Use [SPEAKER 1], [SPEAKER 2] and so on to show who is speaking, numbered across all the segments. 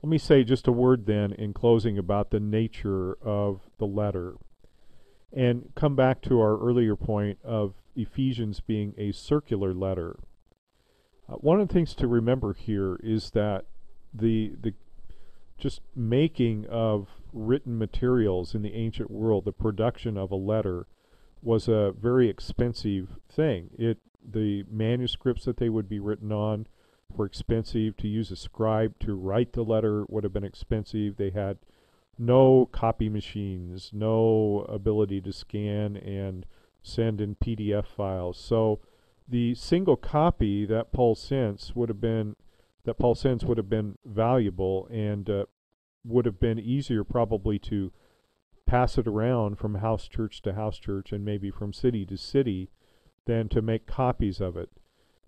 [SPEAKER 1] Let me say just a word then in closing about the nature of the letter, and come back to our earlier point of Ephesians being a circular letter. One of the things to remember here is that the just making of written materials in the ancient world, the production of a letter, was a very expensive thing. The manuscripts that they would be written on were expensive. To use a scribe to write the letter would have been expensive. They had no copy machines, no ability to scan and send in PDF files. So the single copy that Paul sends would have been valuable, and would have been easier probably to pass it around from house church to house church and maybe from city to city than to make copies of it.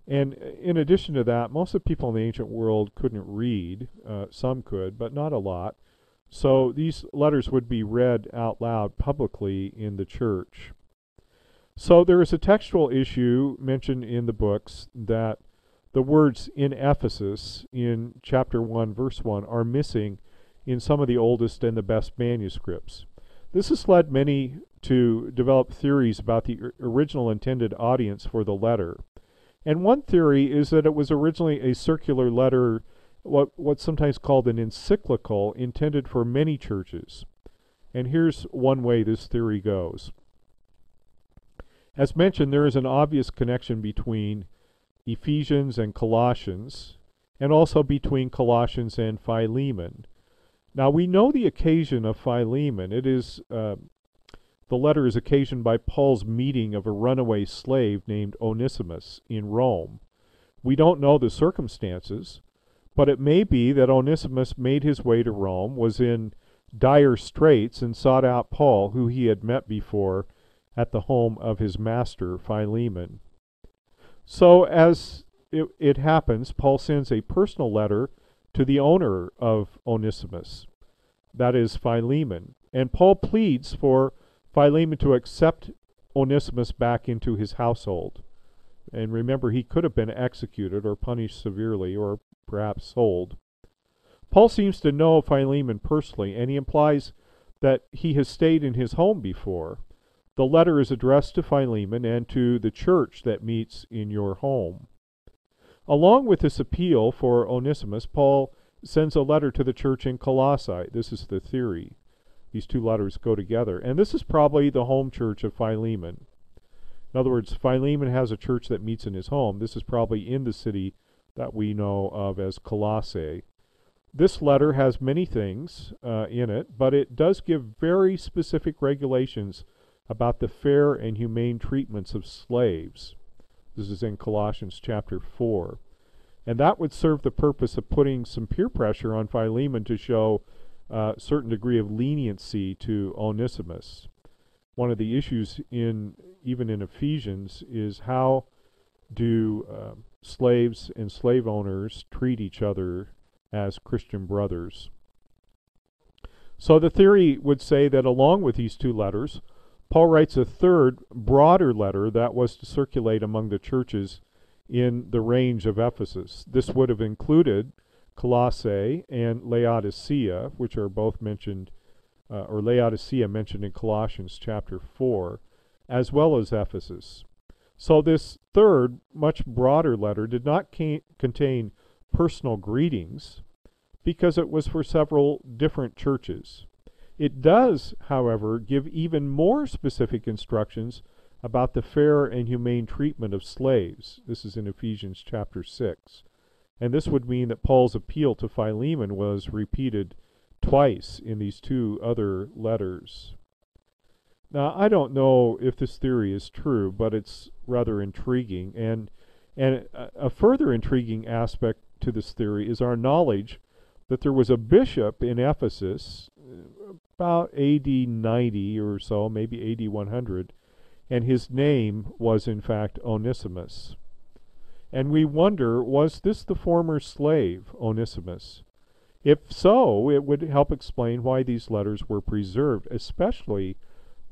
[SPEAKER 1] And in addition to that, most of the people in the ancient world couldn't read. Some could, but not a lot. So these letters would be read out loud publicly in the church. So there is a textual issue mentioned in the books that the words "in Ephesus" in chapter 1, verse 1 are missing in some of the oldest and the best manuscripts. This has led many to develop theories about the original intended audience for the letter. And one theory is that it was originally a circular letter, what's sometimes called an encyclical, intended for many churches. And here's one way this theory goes. As mentioned, there is an obvious connection between Ephesians and Colossians, and also between Colossians and Philemon. Now we know the occasion of Philemon. It is the letter is occasioned by Paul's meeting of a runaway slave named Onesimus in Rome. We don't know the circumstances, but it may be that Onesimus made his way to Rome, was in dire straits, and sought out Paul, who he had met before at the home of his master, Philemon. So as it happens, Paul sends a personal letter to the owner of Onesimus, that is Philemon. And Paul pleads for Philemon to accept Onesimus back into his household. And remember, he could have been executed or punished severely or perhaps sold. Paul seems to know Philemon personally, and he implies that he has stayed in his home before. The letter is addressed to Philemon and to the church that meets in your home. Along with this appeal for Onesimus, Paul sends a letter to the church in Colossae. This is the theory. These two letters go together. And this is probably the home church of Philemon. In other words, Philemon has a church that meets in his home. This is probably in the city that we know of as Colossae. This letter has many things in it, but it does give very specific regulations about the fair and humane treatments of slaves. This is in Colossians chapter 4. And that would serve the purpose of putting some peer pressure on Philemon to show a certain degree of leniency to Onesimus. One of the issues even in Ephesians is how do slaves and slave owners treat each other as Christian brothers. So the theory would say that along with these two letters, Paul writes a third, broader letter that was to circulate among the churches in the range of Ephesus. This would have included Colossae and Laodicea, which are both mentioned, or Laodicea mentioned in Colossians chapter 4, as well as Ephesus. So this third, much broader letter did not contain personal greetings because it was for several different churches. It does, however, give even more specific instructions about the fair and humane treatment of slaves. This is in Ephesians chapter 6. And this would mean that Paul's appeal to Philemon was repeated twice in these two other letters. Now, I don't know if this theory is true, but it's rather intriguing. And a further intriguing aspect to this theory is our knowledge that there was a bishop in Ephesus about AD 90 or so, maybe AD 100, and his name was in fact Onesimus. And we wonder, was this the former slave, Onesimus? If so, it would help explain why these letters were preserved, especially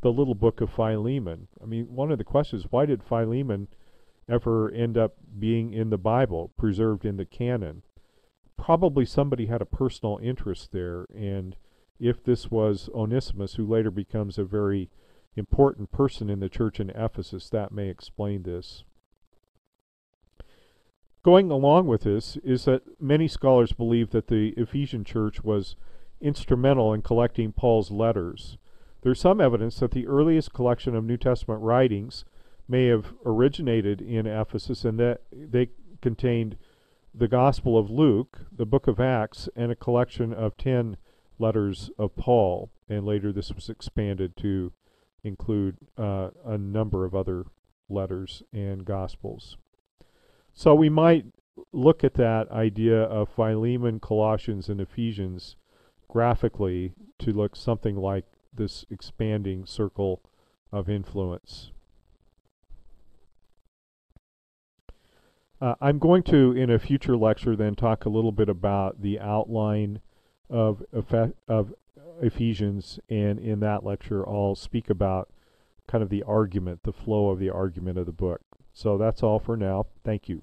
[SPEAKER 1] the little book of Philemon. I mean, one of the questions, why did Philemon ever end up being in the Bible, preserved in the canon? probably somebody had a personal interest there, and if this was Onesimus, who later becomes a very important person in the church in Ephesus, that may explain this. Going along with this is that many scholars believe that the Ephesian church was instrumental in collecting Paul's letters. There's some evidence that the earliest collection of New Testament writings may have originated in Ephesus, and that they contained the Gospel of Luke, the book of Acts, and a collection of 10 letters of Paul. And later this was expanded to include a number of other letters and Gospels. So we might look at that idea of Philemon, Colossians, and Ephesians graphically to look something like this expanding circle of influence. I'm going to, in a future lecture, then talk a little bit about the outline of Ephesians, and in that lecture I'll speak about kind of the argument, the flow of the argument of the book. So that's all for now. Thank you.